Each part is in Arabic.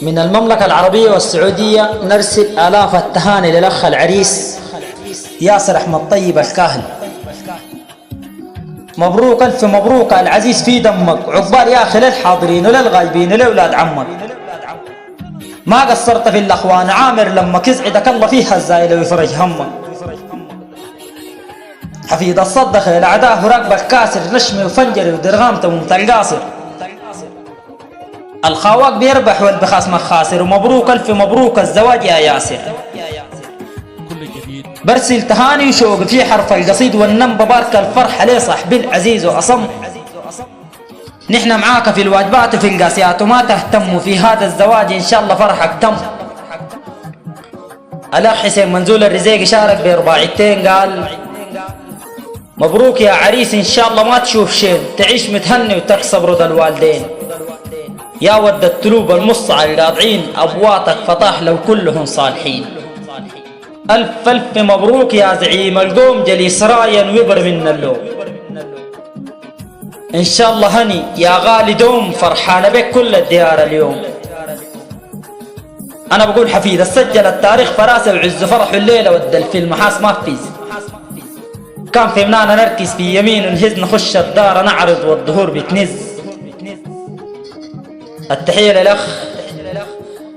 من المملكة العربية والسعودية نرسل آلاف التهاني للأخ العريس ياسر أحمد طيب الكاهل. مبروك ألف مبروك العزيز في دمك، عقبال يا أخي للحاضرين وللغايبين ولأولاد عمك. ما قصرت في الأخوان عامر لما يسعدك الله فيها الزايلة ويفرج همك. حفيد الصدخ الأعداء راكبك كاسر رشمي وفنجري ودرغامته ومثل قاصر. الخواق بيربح والبخاس ما خاسر، ومبروك ألف مبروك الزواج يا ياسر. برسل تهاني وشوق في حرف القصيد والنم ببارك الفرحة ليه صاحبي العزيز وأصم. نحن معاك في الواجبات وفي القاسيات وما تهتم، في هذا الزواج إن شاء الله فرحك تم. الأخ حسين منزول الرزيق شارك ب400 قال مبروك يا عريس إن شاء الله ما تشوف شين، تعيش متهني وتكسب رضا الوالدين. يا ود التلوب المصعر القاطعين أبواتك فطاح لو كلهم صالحين. ألف ألف مبروك يا زعيم القوم جليس رايا ويبر من اللوم. إن شاء الله هني يا غالي دوم، فرحانة بك كل الديار اليوم. أنا بقول حفيد سجل التاريخ فراسة وعز فرح الليلة ودل في المحاس ما فيز. كان في منانا نركز في يمين ونهز نخش الدار نعرض والظهور بتنز. التحية للأخ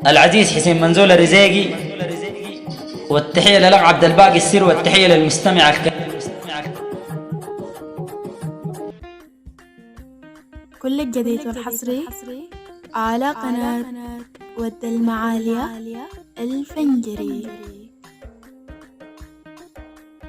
العزيز حسين منزول الرزيقي، والتحية للأخ عبد الباقي السير، والتحية للمستمع الكريم. كل الجديد والحصري على قناة ود المعالية الفنجري.